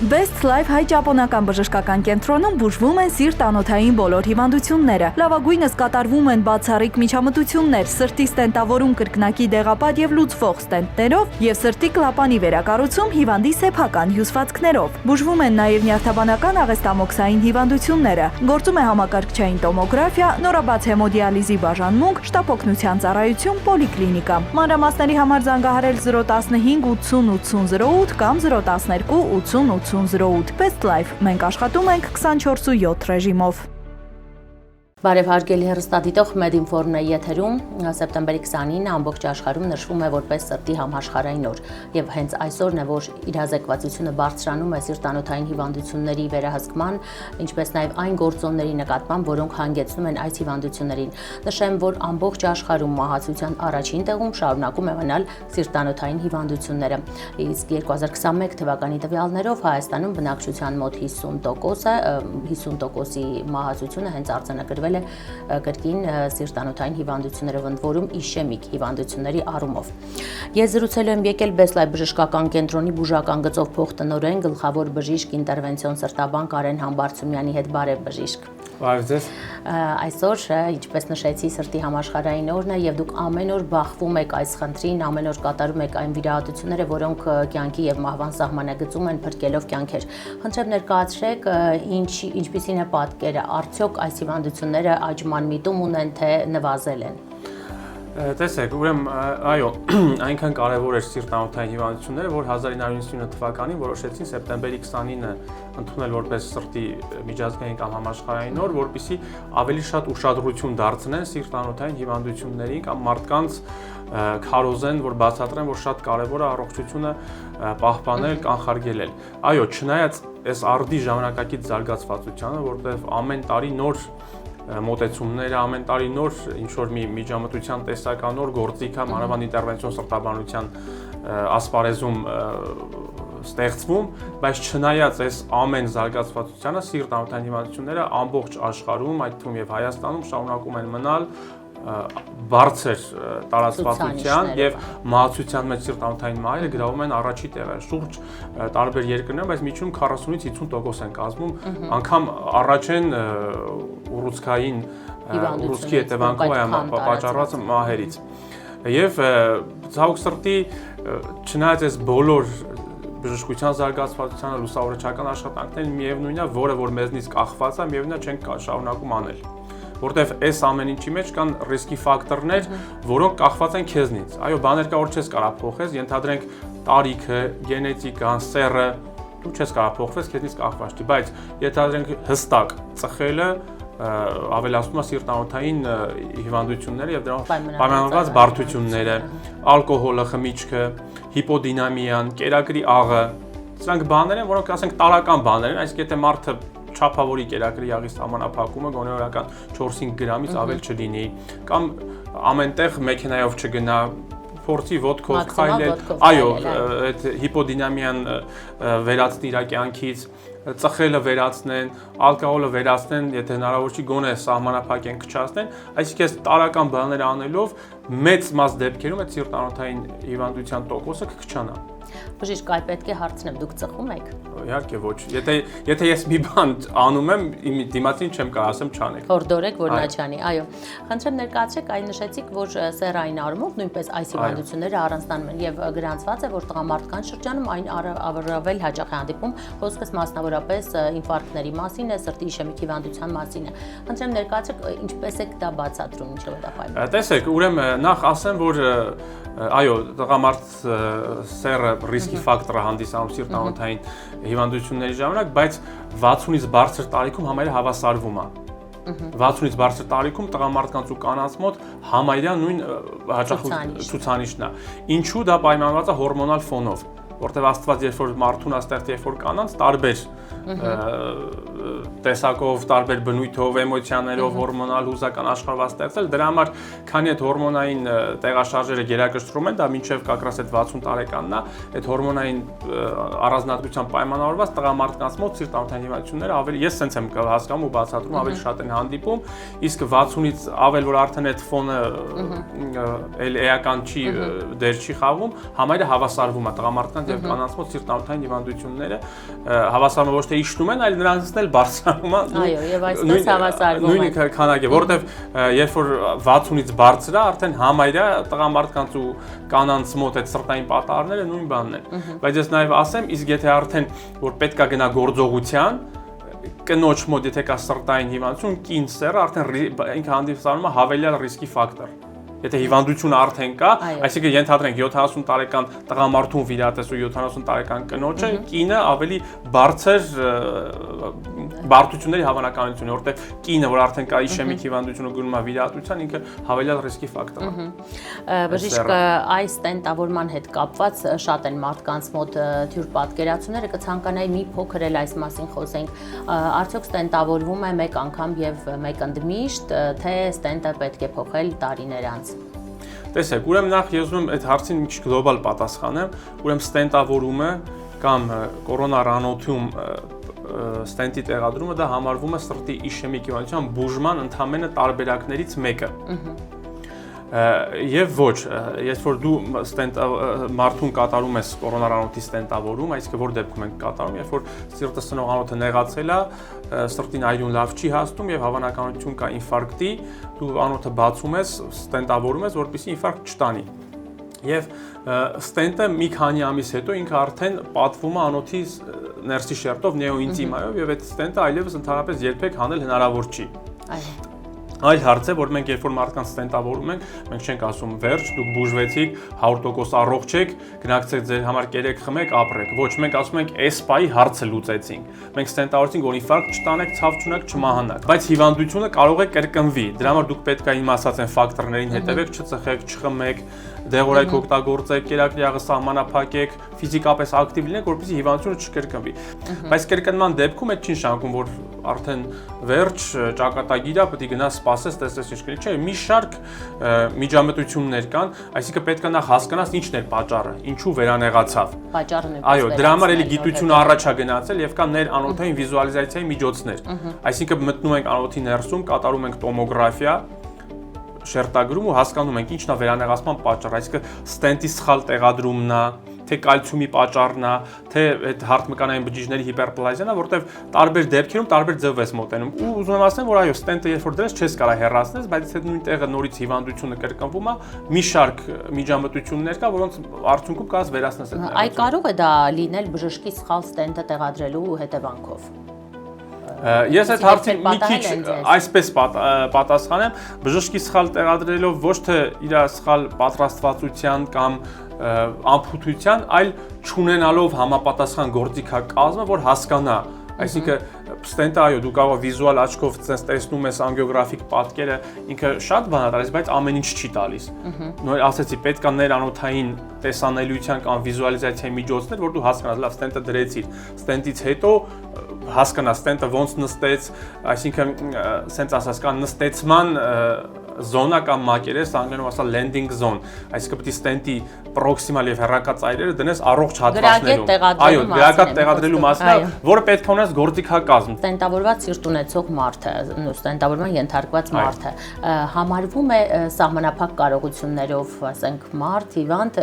Best Life հայ-ճապոնական բժշկական կենտրոնում բուժվում են սիրտ-անոթային բոլոր հիվանդությունները։ Լավագույնս կատարվում են բացառիկ միջամտություններ, սրտի ստենտավորում կրկնակի դեղապատ եւ լուծվող ստենտներով եւ սրտի կլապանի վերակառուցում հիվանդի սեփական հյուսվածքներով։ Բուժվում են նաեւ նյարդաբանական աղեստամոքսային հիվանդությունները։ Գործում է համակարգչային տոմոգրաֆիա, նորաբաց հեմոդիալիզի բաժանմունք, շտապօգնության ծառայություն, պոլիկլինիկա։ Մանրամասների համար զանգահարել 015 80 80 08 կամ 012 80 8008 Best Life, մենք աշխատում ենք 24/7 ռեժիմով։ Բարև հարգելի հեռուստադիտող Մեդինֆորմն է եթերում, սեպտեմբերի 29-ը ամբողջ աշխարհում նշվում է որպես սրտի համաշխարհային օր, եւ հենց այսօրն է, որ իրազեկվածությունը բարձրանում է սիրտանոթային հիվանդությունների վերահսկման, ինչպես նաեւ այն գործոնների նկատմամբ, որոնք հանգեցնում են այս հիվանդություններին։ Նշեմ, որ ամբողջ աշխարհում մահացության առաջին տեղում շարունակում է մնալ սիրտանոթային հիվանդությունները, իսկ 2021 թվականի տվյալներով Հայաստանում բնակչության մոտ 50%-ի մահացությունը հենց արձանագրվել կրկին սիրտանոթային հիվանդություններով, ընդ որում իշեմիկ հիվանդությունների առումով։ Ես զրուցել եմ եկել Best Life բժշկական կենտրոնի բուժական գծով փոխտնօրեն, գլխավոր բժիշկ ինտերվենցիոն սրտաբան Կարեն Համբարձումյանի հետ։ Բարև բժիշկ։ Բարև ձեզ։ Այսօր, ինչպես նշեցի, սրտի համաշխարհային օրն է եւ դուք ամեն օր բախվում եք այս խնդրին, ամեն օր կատարում եք այն վիրահատությունները, որոնք կյանքի եւ մահվան սահմանը գծում են, փրկելով կյանքեր։ Խնդրեմ ներկայացրեք, ինչպիսին է պատկերը, արդյոք այս հիվանդությունները աճման միտում ունեն, թե նվազել են։ Տեսեք, ուրեմն, այո, այնքան կարևոր էր սիրտանոթային հիվանդությունները, որ 1999 թվականին որոշեցին սեպտեմբերի 29-ը ընդունել որպես սրտի միջազգային կամ համաշխարհային օր, որպեսզի ավելի շատ ուշադրություն դարձնեն սիրտանոթային հիվանդություններին կամ մարդկանց քարոզեն, որ բացատրեն, որ շատ կարևոր է առողջությունը պահպանել, կանխարգելել։ Այո, չնայած այս արդի ժամանակակից զարգացվածությանը, որտեղ ամեն տարի նոր մոտեցումները, ամեն տարի նոր ինչ-որ մի միջամտության տեսական նոր գործիք է, մանավանդ ինտերվենցիոն սրտաբանության ասպարեզում ստեղծվում, բայց չնայած այս ամեն զարգացվածությանը, սիրտանոթային հիվանդությունները ամբողջ աշխարհում, այդ թվում եւ Հայաստանում շարունակում են մնալ բարձր տարածվածության եւ մահացության մեջ սիրտանոթային մահերը գրավում են առաջի տեղը։ Շուրջ տարբեր երկրներում, բայց միջինում 40-ից 50% են կազմում, անգամ առաջ են ուռուցքային ուռուցքի հետևանքով պատճառված մահերից։ Եվ ցավոք սրտի, չնայած այս բոլոր բժշկության զարգացվածությանը, լուսավորչական աշխատանքներին միևնույնն է, որը որ մեզնից կախված է, միևնույնն է չենք շարունակում անել։ Որտեվ այս ամեն ինչի մեջ կան ռիսկի ֆակտորներ, որոնք կախված են քեզնից։ Այո, բաներ կա, որ չես կարող փոխես, ենթադրենք տարիքը, գենետիկան, սեռը, դու չես կարող փոխես, քեզնից կախված չի, բայց ենթադրենք հստակ ծխելը ավելացնում է սիրտանոթային հիվանդությունները եւ դրանով պայմանավորված բարդությունները, ալկոհոլը, խմիչքը, հիպոդինամիան, կերակրի աղը, սրանք բաներ են, որոնք ասենք տարական բաներ են, այսինքն եթե մարդը չափավորի կերակրի աղի սահմանափակումը գոնորական 4-5 գրամից ավել չլինի, կամ ամենտեղ մեքենայով չգնա, փորձի ոդկով քայլել, այո, այդ հիպոդինամիան վերացնի իր կյանքից, ծխելը վերացնեն, ալկոհոլը վերացնեն, եթե հնարավոր չի գոնե սահմանափակեն, քչացնեն, այսինքն տարական բաներ անելով մեծ մաս դեպքերում այդ սիրտանոթային հիվանդության տոկոսը կքչանա։ Բժիշկ, այ պետք է հարցնեմ, դուք ծխում եք։ Իհարկե ոչ։ Եթե ես մի բան անում եմ, իմ դիմացին չեմ կարող ասեմ չանեք։ Հորդորեք, որ նա չանի, այո։ Խնդրեմ ներկայացրեք, այն նշեցիք, որ սեռային առումով նույնպես այս հիվանդությունները առանձնանում են եւ գրանցված է, որ տղամարդկանց շրջանում այն առավել հաճախ է հանդիպում, խոսքս մասնավորապես ինֆարկտների մասին է, սրտի իշեմիկ հիվանդության մասին է։ Խնդրեմ ներկայացրեք, ինչպես եք դա բացատրում, ինչով է դա պայման։ Տեսեք, ուրեմն նախ ասեմ, որ այո, տղամարդ սեռը ռիսկի ֆակտոր է հանդիսանում սիրտանոթային հիվանդությունների ժամանակ, բայց 60-ից բարձր տարիքում համարյա հավասարվում է։ 60-ից բարձր տարիքում տղամարդկանց ու կանանց մոտ համարյա նույն ցուցանիշն է։ Ինչու դա պայմանված է հորմոնալ ֆոնով, որտեղ Աստված երբ որ մարդուն ստեղծի, երբ որ կանանց տարբեր տեսակով, տարբեր բնույթով, էմոցիաներով, հորմոնալ հուզական աշխարհ ստեղծել։ Դրա համար, քանի այդ հորմոնային տեղաշարժերը գերակշռում են, դա մինչև կակրաս այդ 60 տարեկանն է, այդ հորմոնային առանձնահատկությամբ պայմանավորված տղամարդկանց մոտ սիրտ-անոթային հիվանդությունները ավելի, ես sense եմ հասկանում ու բացատրում, ավելի շատ են հանդիպում, իսկ 60-ից ավել, որ արդեն այդ ֆոնը էլ էական չի, դեր չի խաղում, համարը հավասարվում է տղամարդկանց եւ կանանց մոտ սիրտ-անոթային հիվանդությունները հավասարվում ոչ թե իջնում են, այլ նրանցն էլ բարձրանում են։ Այո, եւ այսպես հավասարվում են։ Նույն քանակը, որովհետեւ երբ որ 60-ից բարձր է, արդեն համարյա տղամարդկանց ու կանանց մոտ այդ սրտային պատահարները նույն բանն են։ Բայց ես նաեւ ասեմ, իսկ եթե արդեն որ պետքա գնա գործողության, կնոջ մոտ եթե կա սրտային հիվանդություն, կին սեռը արդեն ինքը հանդիսանում է հավելյալ ռիսկի ֆակտոր։ Եթե հիվանդությունը արդեն կա, այսինքն ենթադրենք 70 տարեկան տղամարդուն վիրատես ու 70 տարեկան կնոջը, կինը ավելի բարձր բարդությունների հավանականություն է, որտեղ կինը, որ արդեն կա իշեմիկ հիվանդությունը գնում է վիրատության, ինքը հավելյալ ռիսկի ֆակտոր է։ Բժիշկ, այս տենտավորման հետ կապված շատ են մարդկանց մոտ թյուր պատկերացումները, կցանկանայի մի փոքր էլ այս մասին խոսենք։ Արդյոք ստենտավորվում է մեկ անգամ եւ մեկ ընդմիշտ, թե ստենտը պետք է փոխել տարիներ անց։ Տեսեք, ուրեմն նախ ես ուզում եմ այդ հարցին մի քիչ գլոբալ պատասխանեմ, ուրեմն ստենտավորումը կամ կորոնարանոթիում ստենտի տեղադրումը դա համարվում է սրտի իշեմիկ հիվանդության բուժման ընդհանրապես տարբերակներից մեկը։ Եվ ոչ, ես որ դու մարդուն կատարում ես կորոնարանոթի ստենտավորում, այսինքն որ դեպքում ենք կատարում, երբ որ սիրտը սնողանոթը նեղացել է, սրտին այրուն լավ չի հասնում եւ հավանականություն կա ինֆարկտի, դու անոթը բացում ես, ստենտավորում ես, որպեսզի ինֆարկտ չտանի։ Եվ ստենտը մի քանի ամիս հետո ինքը արդեն պատվում է անոթի ներսի շերտով նեոինտիմայով եւ այդ ստենտը այլևս ընդհանրապես երբեք հանել հնարավոր չի։ Այլ հարց է, որ մենք երբ որ մարդկանց ստենտավորում ենք, մենք չենք ասում վերջ, դուք բուժվեցիք, 100% առողջ եք, գնացեք ձեր համար կերեք խմեք, ապրեք։ Ոչ, մենք ասում ենք այս պայի հարցը լուծեցինք։ Մենք ստենտավորեցինք, որ ինֆարկտ չտանեք, ցավ չունեք, չմահանաք։ Բայց հիվանդությունը կարող է կրկնվի։ Դրա համար դուք պետք է իմ ասած այն ֆակտորներին հետևեք, չծխեք, չխմեք, դեղորայք օգտագործեք, կերակրյաղը սահմանափակեք, ֆիզիկապես ակտիվ լինեք, որպեսզի հիվանդությունը չկրկնվի։ Բայց կրկնման դեպքում այդ չի նշանակում, որ արդեն վերջ ճակատագիր է, պետք է գնաս սպասես, տեսես ինչ կլինի, չէ, մի շարք միջամտություններ կան, այսինքն պետք է նախ հասկանաս ինչն է պատճառը, ինչու վերանեղացավ։ Պատճառն է։ Այո, դրա համար էլի գիտությունը առաջ է գնացել եւ կան ներանոթային վիզուալիզացիայի միջոցներ։ Այսինքն մտնում ենք անոթի ներսում, կատարում ենք տոմոգրաֆիա, շերտագրում ու հասկանում ենք ինչն է վերանեղացման պատճառը, այսինքն ստենտի սխալ տեղադրումն է, թե կալցիումի պատճառն է, թե այդ հարթմկանային բջիջների հիպերպլազիան է, որտեղ տարբեր դեպքերում տարբեր ձև ես մոտենում։ Ու ուզում եմ ասեմ, որ այո, ստենտը երբ որ դրես չես կարող հեռացնես, բայց այդ նույն տեղը նորից հիվանդությունը կրկնվում է, մի շարք միջամտություններ կա, որոնց արդյունքում կարաս վերացնես այդ։ Այ կարող է դա լինել բժշկի սխալ ստենտը տեղադրելու հետևանքով։ Ես այդ հարցին մի քիչ այսպես պատասխանեմ, բժշկի սխալ տեղադրելով ոչ թե իր սխալ պատրաստվածության կամ ամփոփության, այլ չունենալով համապատասխան գործիքակազմը, որ հասկանա, այսինքն ստենտը այո, դու կարող ես վիզուալ աչքով տեսնում ես անգիոգրաֆիկ պատկերը, ինքը շատ բան է տալիս, բայց ամեն ինչ չի տալիս։ Նոր ասեցի, պետք է ներանոթային տեսանելիության կամ վիզուալիզացիայի միջոցներ, որ դու հասկանաս, լավ, ստենտը դրեցիր, ստենտից հետո հասկանաս ստենտը ոնց նստեց, այսինքն սենց ասած կան նստեցման զոնա կամ մակերես, անգլերենով ասած landing zone, այսինքն պետք է ստենտի պրոքսիմալ եւ հեռակա ծայրերը դնես առողջ հատվածներում։ Այո, գրակատ տեղադրելու մասն է, որը պետք է ունենաս գործիքակազմ։ Ստենտավորված սիրտ ունեցող մարդը, ստենտավորման ենթարկված մարդը համարվում է սահմանափակ կարողություններով, ասենք, մարդ, հիվանդ,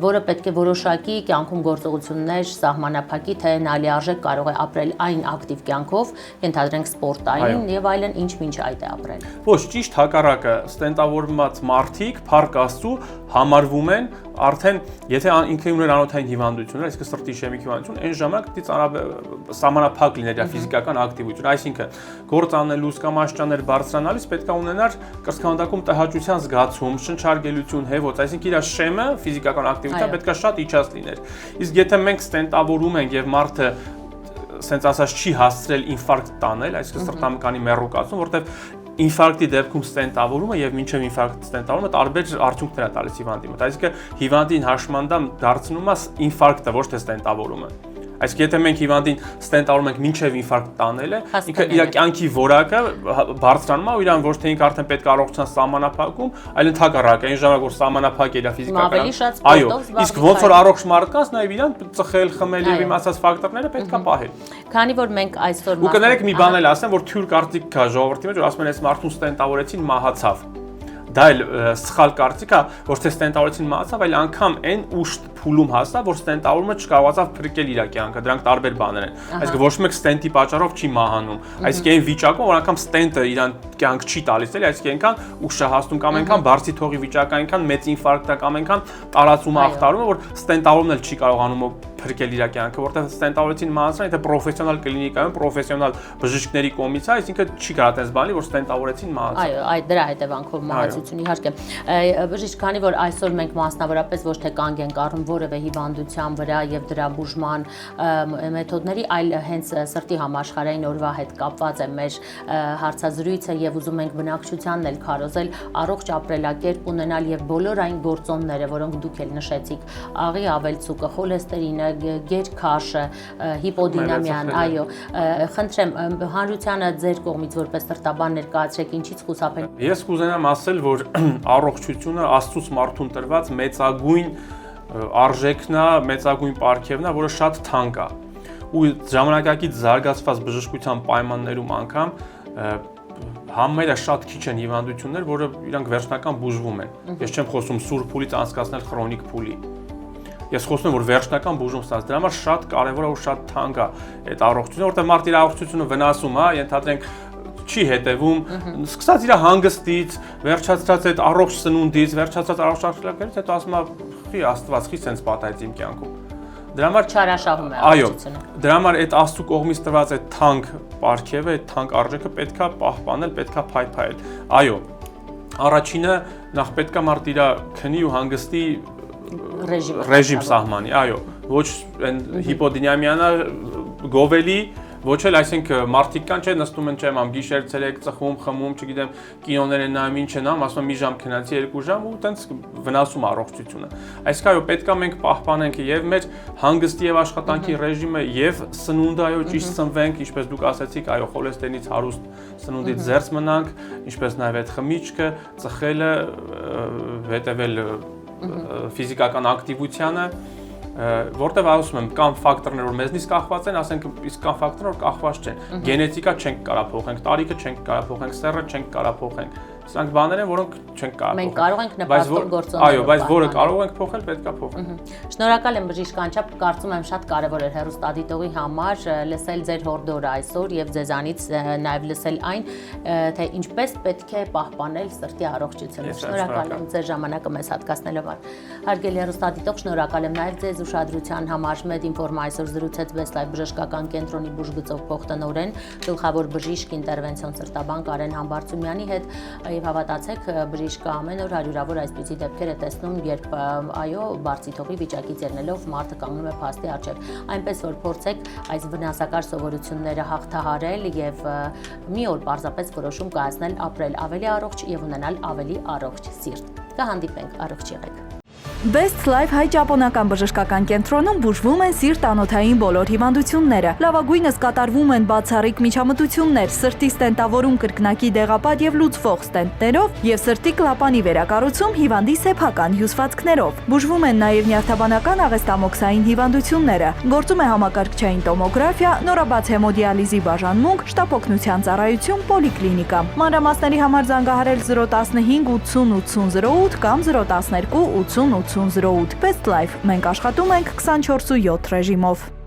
որը պետք է որոշակի կյանքում գործողություններ սահմանափակի, թե նա լիարժեք կարող է ապրել այն ակտիվ կյանքով, ենթադրենք սպորտային եւ այլն, ինչ մինչ այդ է ապրել։ Ոչ, ճիշտ հակառակը, ստենտավորված մարդիկ, փառք Աստծո, համարվում են արդեն, եթե ինքը ուներ անոթային հիվանդություններ, այսինքն սրտի իշեմիկ հիվանդություն, այն ժամանակ դից սահմանափակ լիներ ֆիզիկական ակտիվություն, այսինքն գործ անելուց կամ աշճաներ բարձրանալիս պետք է ունենար կրծքավանդակում տհաճության զգացում, շնչարգելություն, հեվոց, այսինքն իր շեմը ֆիզիկական ակտիվության պետք է շատ իջած լիներ։ Իսկ եթե մենք ստենտավորում ենք եւ մարդը սենց ասած չի հասցրել ինֆարկտ տանել, այսինքն սրտամկանի մեռուկացում, որտեղ ինֆարկտի դեպքում ստենտավորումը եւ մինչեւ ինֆարկտ ստենտավորումը տարբեր արդյունքներ է տալիս հիվանդի մոտ։ Այսինքն հիվանդին հաշմանդամ դարձնում է ինֆարկտը, ոչ թե ստենտավորումը։ Այսինքն եթե մենք հիվանդին ստենտավորում ենք մինչև ինֆարկտ տանելը, ինքը իր կյանքի որակը բարձրանում է ու իրան ոչ թե ինքը արդեն պետք է առողջության սահմանափակում, այլ ընդհակառակը այն ժամանակ որ սահմանափակ իր ֆիզիկական այո, իսկ ոնց որ առողջ մարդկանց նաև իրան ծխել, խմել եւ իմացած ֆակտորները պետք է պահել։ Քանի որ մենք այսօր ու կներեք մի բան էլ ասեմ, որ թյուր կարծիք կա ժողովրդի մեջ, որ ասում են այս մարդուն ստենտավորեցին մահացավ։ Դա էլ սխալ կարծիք է, ոչ թե ստենտավորեցին մահացավ, այլ անգամ այն ուշ փուլում հասավ, որ ստենտավորումը չկարողացավ փրկել իր կյանքը, դրանք տարբեր բաներ են։ Այսինքն ոչ մեկ ստենտի պատճառով չի մահանում։ Այսինքն այն վիճակում, որ անգամ ստենտը իրան կյանք չի տալիս, էլի, այսինքն այնքան ուշահասնում կամ այնքան բարձի թողի վիճակը, այնքան մեծ ինֆարկտ կամ այնքան տարածումը ախտարումը, որ ստենտավորումն էլ չի կարողանում փրկել իր կյանքը, որտեղ ստենտավորեցին մահացան, եթե պրոֆեսիոնալ կլինիկայում, պրոֆեսիոնալ բժիշկների կողմից է, այսինքն չի կարող այդպես բանի, որ ստենտավորեցին մահացան։ Այո, այդ դրա հետևանքով մահացություն իհարկե։ Բժիշկ, քանի որ այսօր մենք մասնավորապես ոչ թե կանգ ենք առնում որևէ հիվանդության վրա եւ դրա բուժման մեթոդների, այլ հենց սրտի համաշխարհային օրվա հետ կապված է մեր հարցազրույցը եւ ուզում ենք բնակչությանն էլ քարոզել առողջ ապրելակերպ ունենալ եւ բոլոր այն գործոնները, որոնք դուք էլ նշեցիք, աղի ավելցուկը, խոլեստերինը, գերքաշը, հիպոդինամիան, այո, խնդրեմ հանրությանը ձեր կողմից որպես սրտաբան ներկայացրեք, ինչից խուսափել։ Ես կուզենամ ասել, որ առողջությունը Աստծուց մարդուն տրված մեծագույն արժեքն է, մեծագույն պարգևն է, որը շատ թանկ է։ Ու ժամանակակից զարգացված բժշկության պայմաններում անգամ համարյա շատ քիչ են հիվանդություններ, որը իրանք վերջնական բուժվում են։ Ես չեմ խոսում սուր փուլից անցկացնել քրոնիկ փուլի։ Ես խոսում եմ, որ վերջնական բուժում ստանաս, դրա համար շատ կարևոր է ու շատ թանկ է այդ առողջությունը, որտեղ մարդի առողջությունը վնասում է, ենթադրենք չի հետևում, սկսած իր հանգստից, վերջացած այդ առողջ սնունդից, վերջացած առողջ աշակերտներից, հետո ասում է՝ «Խի Աստված, խի սենց պատահեց իմ կյանքում»։ Դրա համար չարաշահում է առողջությունը։ Դրա համար այդ Աստծո կողմից տրված այդ թանկ պարգևը, այդ թանկ արժեքը պետքա պահպանել, պետքա փայփայել։ Այո, առաջինը նախ պետքա մարդ իր քնի ու հանգստի ռեժիմ սահմանի, այո, ոչ այն հիպոդինամիանը գովելի, ոչ էլ, այսինքն մարդիկ կան, չէ, նստում են, չեմ ամ գիշեր ցերեկ ծխում, խմում, չգիտեմ, կինոներ են նայում, ինչ են անում, ասում եմ մի ժամ քնացի, 2 ժամ ու տենց վնասում առողջությունը։ Այսինքն այո, պետք է մենք պահպանենք եւ մեր հանգստի եւ աշխատանքի ռեժիմը եւ սնունդը, այո, ճիշտ սնվենք, ինչպես դուք ասացիք, այո, խոլեստերինից հարուստ սնունդից զերծ մնանք, ինչպես նաեւ այդ խմիչքը, ծխելը, հետեւել ֆիզիկական ակտիվությանը, որտեղ ասում եմ, կան ֆակտորներ, որ մեզնից կախված են, ասենք, իսկ կան ֆակտորներ, որ կախված չեն։ Գենետիկա չենք կարող փոխենք, տարիքը չենք կարող փոխենք, սեռը չենք կարող փոխենք։ Սրանք բաներ են, որոնք չենք կարող փոխել։ Մենք կարող ենք նպաստող գործոններ։ Այո, բայց որը կարող ենք փոխել, պետք է փոխենք։ Շնորհակալ եմ բժիշկ Անչափ, կարծում եմ շատ կարևոր էր հեռուստադիտողի համար լսել ձեր հորդորը այսօր եւ ձեզանից նաեւ լսել այն, թե ինչպես պետք է պահպանել սրտի առողջությունը։ Շնորհակալ եմ ձեր ժամանակը մեզ հատկացնելու համար։ Հարգելի հեռուստադիտող, շնորհակալ եմ նաեւ ձեզ ուշադրության համար։ Մեդինֆորմը այսօր զրուցեց Best Life բժշկական կենտրոնի բուժգծով փոխտնօրեն, գլխավոր բժիշկ ինտերվենցիոն սրտաբան Կարեն Համբարձումյանի հետ։ Եվ հավատացեք, բժիշկը ամեն օր հարյուրավոր այսպիսի դեպքեր է տեսնում, երբ այո, բարձի թողի վիճակից ելնելով մարդը կանգնում է փաստի առջև։ Այնպես որ փորձեք այս վնասակար սովորությունները հաղթահարել եւ մի օր պարզապես որոշում կայացնել ապրել ավելի առողջ եւ ունենալ ավելի առողջ սիրտ։ Կհանդիպենք, առողջ եղեք։ Best Life հայ-ճապոնական բժշկական կենտրոնում բուժվում են սիրտ-անոթային բոլոր հիվանդությունները։ Լավագույնս կատարվում են բացառիկ միջամտություններ, սրտի ստենտավորում կրկնակի դեղապատ եւ լուծվող ստենտներով եւ սրտի կլապանի վերակառուցում հիվանդի սեփական հյուսվածքներով։ Բուժվում են նաեւ նյարդաբանական աղեստամոքսային հիվանդությունները։ Գործում է համակարգչային տոմոգրաֆիա, նորաբաց հեմոդիալիզի բաժանմունք, շտապօգնության ծառայություն, պոլիկլինիկա։ Մանրամասների համար զանգահարել 015 80 80 08 կամ 012 80 80 08 Best Life։ Մենք աշխատում ենք 24/7 ռեժիմով։